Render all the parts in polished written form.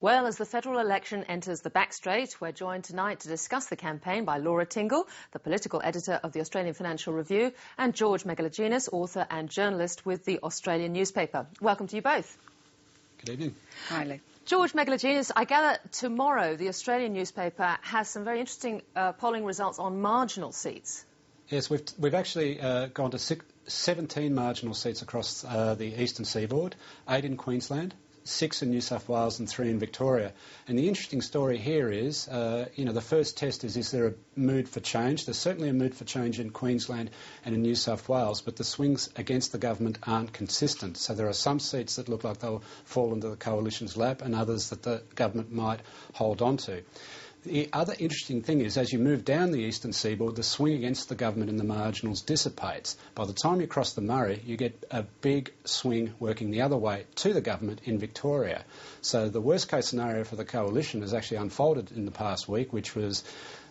Well, as the federal election enters the backstraight, we're joined tonight to discuss the campaign by Laura Tingle, the political editor of the Australian Financial Review, and George Megalogenis, author and journalist with the Australian newspaper. Welcome to you both. Good evening. Hi, Lee. George Megalogenis, I gather tomorrow the Australian newspaper has some very interesting polling results on marginal seats. Yes, we've actually gone to 17 marginal seats across the eastern seaboard, 8 in Queensland, 6 in New South Wales and 3 in Victoria. And the interesting story here is, the first test is there a mood for change? There's certainly a mood for change in Queensland and in New South Wales, but the swings against the government aren't consistent. So there are some seats that look like they'll fall into the coalition's lap and others that the government might hold on to. The other interesting thing is, as you move down the eastern seaboard, the swing against the government in the marginals dissipates. By the time you cross the Murray, you get a big swing working the other way to the government in Victoria. So the worst-case scenario for the coalition has actually unfolded in the past week, which was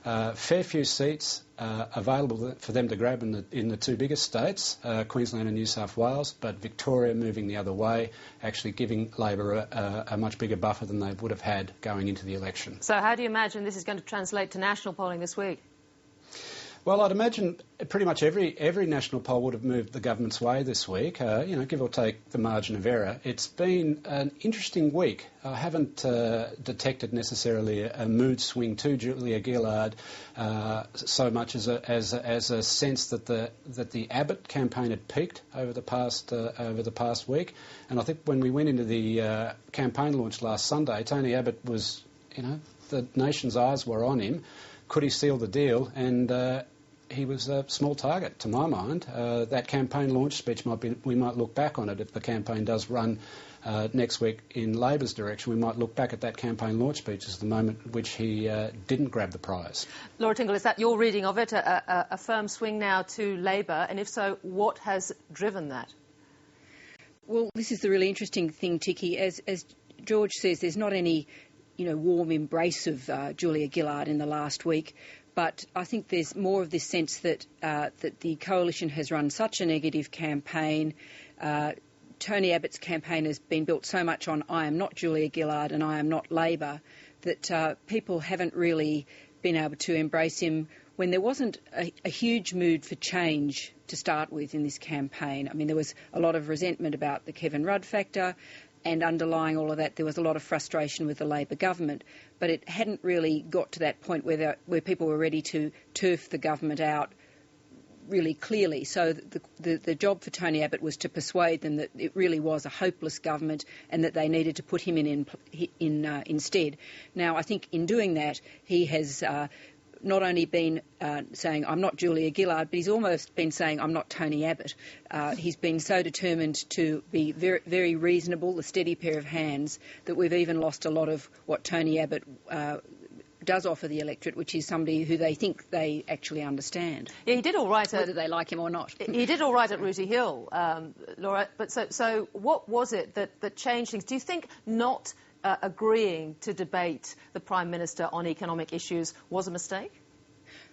fair few seats available for them to grab in the two biggest states, Queensland and New South Wales, but Victoria moving the other way, actually giving Labor a much bigger buffer than they would have had going into the election. So how do you imagine this is going to translate to national polling this week? Well, I'd imagine pretty much every national poll would have moved the government's way this week, give or take the margin of error. It's been an interesting week. I haven't detected necessarily a mood swing to Julia Gillard so much as a sense that the Abbott campaign had peaked over the past week. And I think when we went into the campaign launch last Sunday, Tony Abbott was, the nation's eyes were on him. Could he seal the deal? And he was a small target, to my mind. That campaign launch speech we might look back on it if the campaign does run next week in Labor's direction. We might look back at that campaign launch speech as the moment at which he didn't grab the prize. Laura Tingle, is that your reading of it, a firm swing now to Labor? And if so, what has driven that? Well, this is the really interesting thing, Tiki. As George says, there's not any warm embrace of Julia Gillard in the last week. But I think there's more of this sense that the coalition has run such a negative campaign. Tony Abbott's campaign has been built so much on I am not Julia Gillard and I am not Labor that people haven't really been able to embrace him when there wasn't a huge mood for change to start with in this campaign. I mean, there was a lot of resentment about the Kevin Rudd factor. And underlying all of that, there was a lot of frustration with the Labor government. But it hadn't really got to that point where people were ready to turf the government out really clearly. So the job for Tony Abbott was to persuade them that it really was a hopeless government and that they needed to put him in instead. Now, I think in doing that, he has not only been saying, I'm not Julia Gillard, but he's almost been saying, I'm not Tony Abbott. He's been so determined to be very, very reasonable, the steady pair of hands, that we've even lost a lot of what Tony Abbott does offer the electorate, which is somebody who they think they actually understand. Yeah, he did all right, whether they like him or not. He did all right at Rooty Hill, Laura. But so what was it that changed things? Do you think not agreeing to debate the Prime Minister on economic issues was a mistake?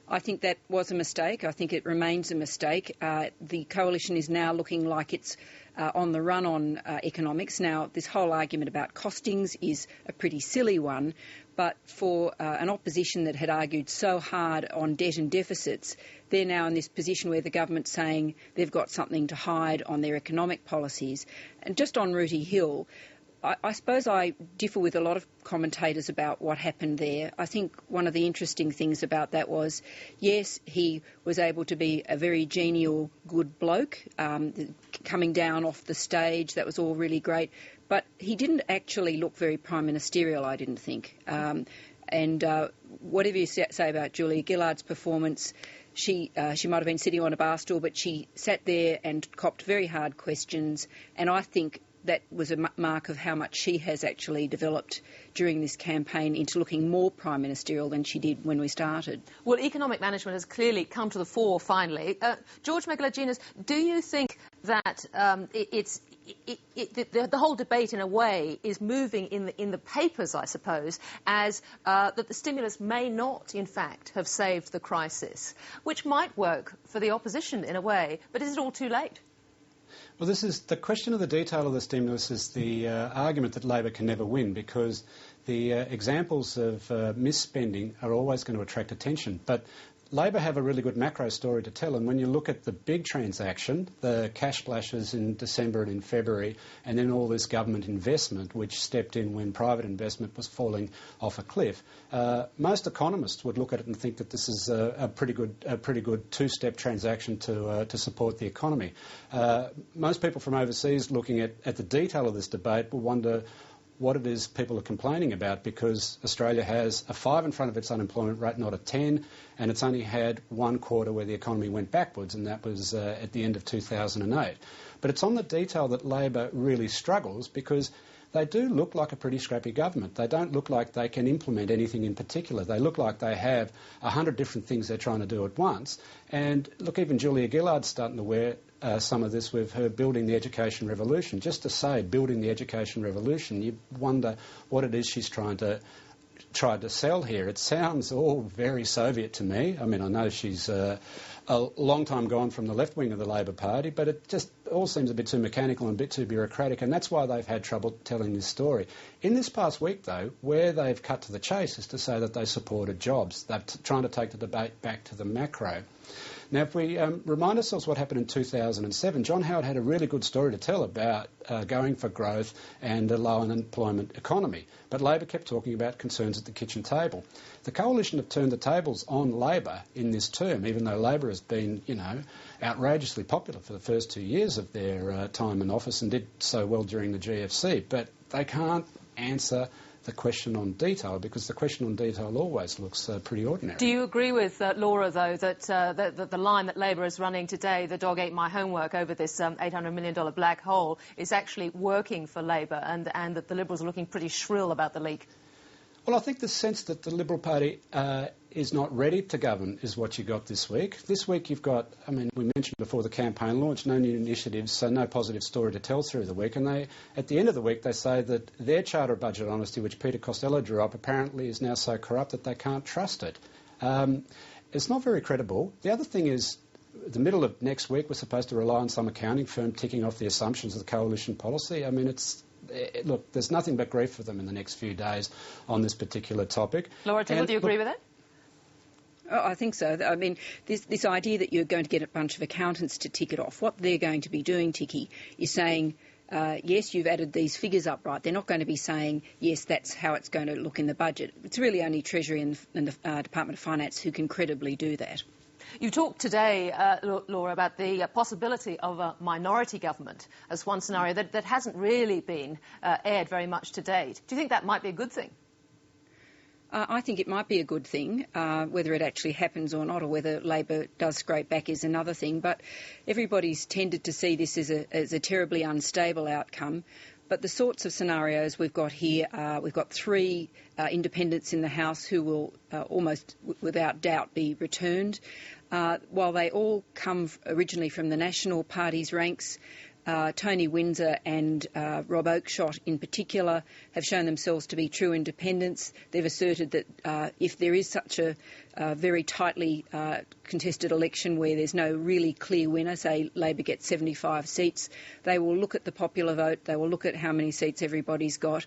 I think that was a mistake. I think it remains a mistake. The coalition is now looking like it's on the run on economics. Now, this whole argument about costings is a pretty silly one, but for an opposition that had argued so hard on debt and deficits, they're now in this position where the government's saying they've got something to hide on their economic policies. And just on Rooty Hill, I suppose I differ with a lot of commentators about what happened there. I think one of the interesting things about that was, yes, he was able to be a very genial, good bloke, coming down off the stage. That was all really great. But he didn't actually look very prime ministerial, I didn't think. And whatever you say about Julia Gillard's performance, she might have been sitting on a bar stool, but she sat there and copped very hard questions. And I think that was a mark of how much she has actually developed during this campaign into looking more prime ministerial than she did when we started. Well, economic management has clearly come to the fore finally. George Megalogenis, do you think that the whole debate in a way is moving in the papers, I suppose, as that the stimulus may not in fact have saved the crisis, which might work for the opposition in a way, but is it all too late? Well, this is the question of the detail of the stimulus is the argument that Labor can never win, because the examples of misspending are always going to attract attention. But Labor have a really good macro story to tell, and when you look at the big transaction, the cash splashes in December and in February, and then all this government investment which stepped in when private investment was falling off a cliff, most economists would look at it and think that this is a pretty good two-step transaction to support the economy. Most people from overseas looking at the detail of this debate will wonder what it is people are complaining about, because Australia has a 5 in front of its unemployment rate, not a 10, and it's only had one quarter where the economy went backwards, and that was at the end of 2008. But it's on the detail that Labor really struggles, because they do look like a pretty scrappy government. They don't look like they can implement anything in particular. They look like they have 100 different things they're trying to do at once. And look, even Julia Gillard's starting to wear some of this with her building the education revolution. Just to say building the education revolution, you wonder what it is she's tried to sell here. It sounds all very Soviet to me. I mean, I know she's a long time gone from the left wing of the Labor Party, but it just all seems a bit too mechanical and a bit too bureaucratic, and that's why they've had trouble telling this story. In this past week, though, where they've cut to the chase is to say that they supported jobs. They're trying to take the debate back to the macro. Now, if we remind ourselves what happened in 2007, John Howard had a really good story to tell about going for growth and a low unemployment economy. But Labor kept talking about concerns at the kitchen table. The Coalition have turned the tables on Labor in this term, even though Labor has been, outrageously popular for the first 2 years of their time in office and did so well during the GFC. But they can't answer the question on detail, because the question on detail always looks pretty ordinary. Do you agree with Laura, though, that the line that Labor is running today, the dog ate my homework over this $800 million black hole, is actually working for Labor, and that the Liberals are looking pretty shrill about the leak? Well, I think the sense that the Liberal Party is not ready to govern is what you got this week. This week you've got, we mentioned before the campaign launch, no new initiatives, so no positive story to tell through the week. And at the end of the week, they say that their Charter of Budget Honesty, which Peter Costello drew up, apparently is now so corrupt that they can't trust it. It's not very credible. The other thing is, the middle of next week, we're supposed to rely on some accounting firm ticking off the assumptions of the coalition policy. Look, there's nothing but grief for them in the next few days on this particular topic. Laura Tingle, do you agree with that? Oh, I think so. I mean, this idea that you're going to get a bunch of accountants to tick it off, what they're going to be doing, Ticky, is saying, yes, you've added these figures up, right. They're not going to be saying, yes, that's how it's going to look in the budget. It's really only Treasury and the Department of Finance who can credibly do that. You talked today, Laura, about the possibility of a minority government as one scenario that hasn't really been aired very much to date. Do you think that might be a good thing? I think it might be a good thing. Whether it actually happens or not, or whether Labor does scrape back, is another thing. But everybody's tended to see this as a terribly unstable outcome. But the sorts of scenarios we've got here, we've got 3 independents in the House who will almost without doubt be returned. While they all come originally from the National Party's ranks, Tony Windsor and Rob Oakeshott in particular have shown themselves to be true independents. They've asserted that if there is such a very tightly contested election where there's no really clear winner, say Labor gets 75 seats, they will look at the popular vote, they will look at how many seats everybody's got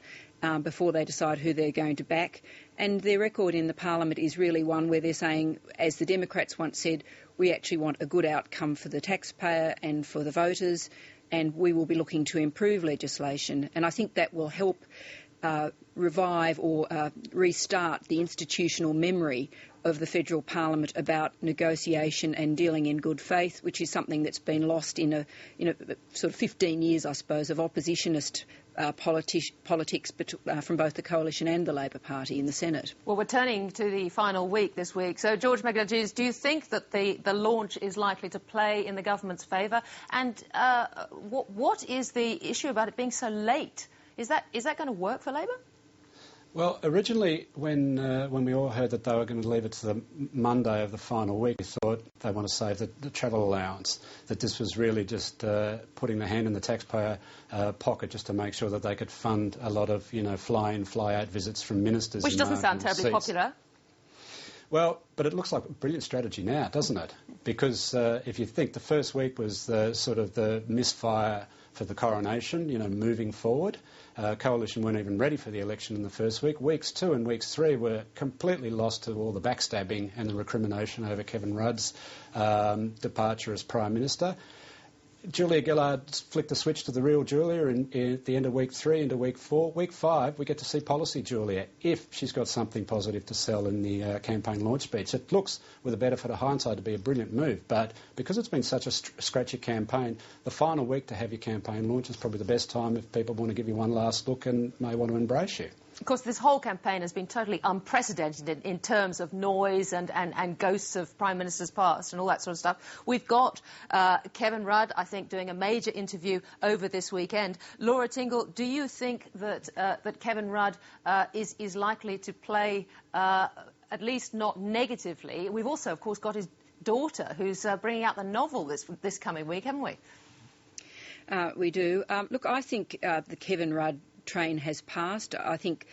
before they decide who they're going to back. And their record in the Parliament is really one where they're saying, as the Democrats once said, we actually want a good outcome for the taxpayer and for the voters, and we will be looking to improve legislation. And I think that will help revive or restart the institutional memory of the federal parliament about negotiation and dealing in good faith, which is something that's been lost in a sort of 15 years, I suppose, of oppositionist politics from both the Coalition and the Labor Party in the Senate. Well, we're turning to the final week this week. So, George Megalogenis, do you think that the launch is likely to play in the government's favour? And what is the issue about it being so late? Is that going to work for Labor? Well, originally, when we all heard that they were going to leave it to the Monday of the final week, we thought they want to save the travel allowance, that this was really just putting the hand in the taxpayer pocket just to make sure that they could fund a lot of, fly-in, fly-out visits from ministers. Which doesn't sound terribly popular. Well, but it looks like a brilliant strategy now, doesn't it? Because if you think the first week was the misfire for the coronation, moving forward. Coalition weren't even ready for the election in the first week. Weeks 2 and weeks 3 were completely lost to all the backstabbing and the recrimination over Kevin Rudd's departure as Prime Minister. Julia Gillard flicked the switch to the real Julia at the end of week 3 into week 4. Week 5, we get to see policy Julia, if she's got something positive to sell in the campaign launch speech. It looks, with a benefit of hindsight, to be a brilliant move, but because it's been such a scratchy campaign, the final week to have your campaign launch is probably the best time if people want to give you one last look and may want to embrace you. Of course, this whole campaign has been totally unprecedented in terms of noise and ghosts of Prime Ministers past and all that sort of stuff. We've got Kevin Rudd, I think, doing a major interview over this weekend. Laura Tingle, do you think that that Kevin Rudd is likely to play, at least not negatively? We've also, of course, got his daughter, who's bringing out the novel this coming week, haven't we? We do. Look, I think the Kevin Rudd train has passed. I think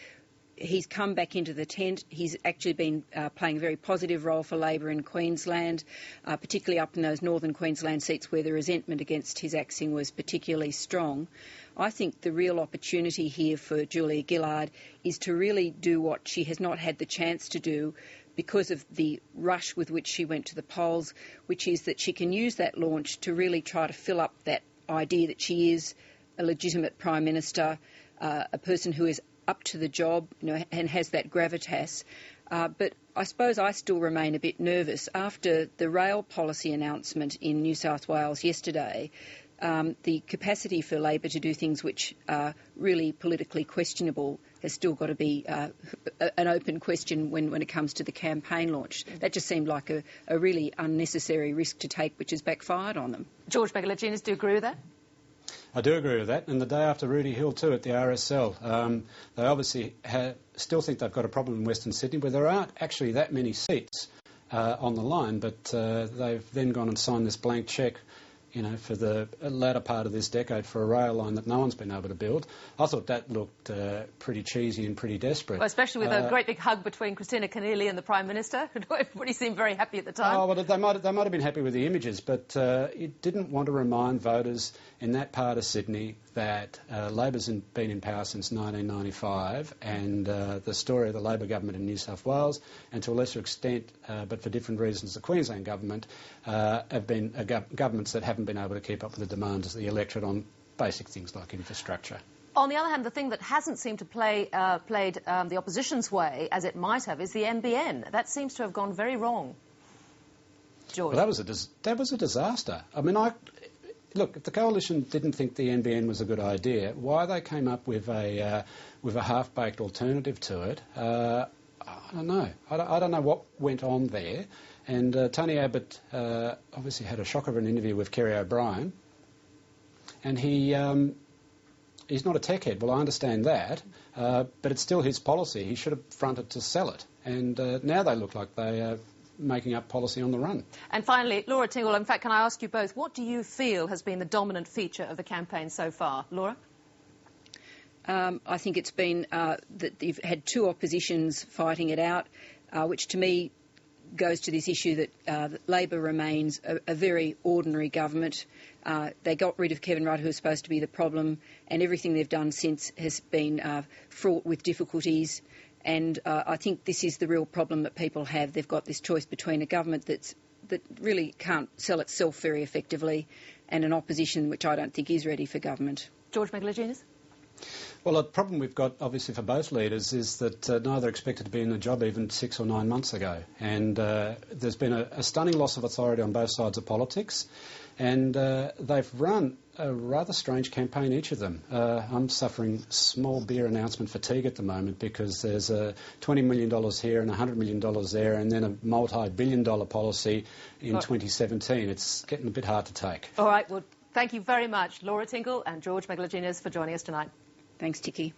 he's come back into the tent. He's actually been playing a very positive role for Labor in Queensland, particularly up in those northern Queensland seats where the resentment against his axing was particularly strong. I think the real opportunity here for Julia Gillard is to really do what she has not had the chance to do because of the rush with which she went to the polls, which is that she can use that launch to really try to fill up that idea that she is a legitimate Prime Minister, a person who is up to the job, and has that gravitas. But I suppose I still remain a bit nervous. After the rail policy announcement in New South Wales yesterday, the capacity for Labor to do things which are really politically questionable has still got to be an open question when it comes to the campaign launch. That just seemed like a really unnecessary risk to take, which has backfired on them. George Megalogenis, do you agree with that? I do agree with that, and the day after Rudy Hill too at the RSL. They obviously still think they've got a problem in Western Sydney, where there aren't actually that many seats on the line, but they've then gone and signed this blank cheque, for the latter part of this decade for a rail line that no one's been able to build. I thought that looked pretty cheesy and pretty desperate. Well, especially with a great big hug between Christina Keneally and the Prime Minister. Everybody seemed very happy at the time. Oh, well, they might have been happy with the images, but it didn't want to remind voters in that part of Sydney that Labor's been in power since 1995, and the story of the Labor government in New South Wales, and to a lesser extent, but for different reasons, the Queensland government, have been governments that haven't been able to keep up with the demands of the electorate on basic things like infrastructure. On the other hand, the thing that hasn't seemed to played the opposition's way, as it might have, is the NBN. That seems to have gone very wrong. George? Well, that was a disaster. I mean, look, if the coalition didn't think the NBN was a good idea, why they came up with a half-baked alternative to it, I don't know. I don't know what went on there. And Tony Abbott obviously had a shocker of an interview with Kerry O'Brien, and he's not a tech head. Well, I understand that, but it's still his policy. He should have fronted to sell it. And now they look like they are making up policy on the run. And finally, Laura Tingle, in fact, can I ask you both, what do you feel has been the dominant feature of the campaign so far? Laura? I think it's been that you've had two oppositions fighting it out, which to me goes to this issue that Labor remains a very ordinary government. They got rid of Kevin Rudd, who was supposed to be the problem, and everything they've done since has been fraught with difficulties. And I think this is the real problem that people have. They've got this choice between a government that really can't sell itself very effectively and an opposition which I don't think is ready for government. George Megalogenis? Well, the problem we've got, obviously, for both leaders is that neither expected to be in the job even 6 or 9 months ago. And there's been a stunning loss of authority on both sides of politics. And they've run a rather strange campaign, each of them. I'm suffering small beer announcement fatigue at the moment because there's $20 million here and $100 million there, and then a multi-billion-dollar policy in 2017. It's getting a bit hard to take. All right, well, thank you very much, Laura Tingle and George Megalogenis, for joining us tonight. Thanks, Tikki.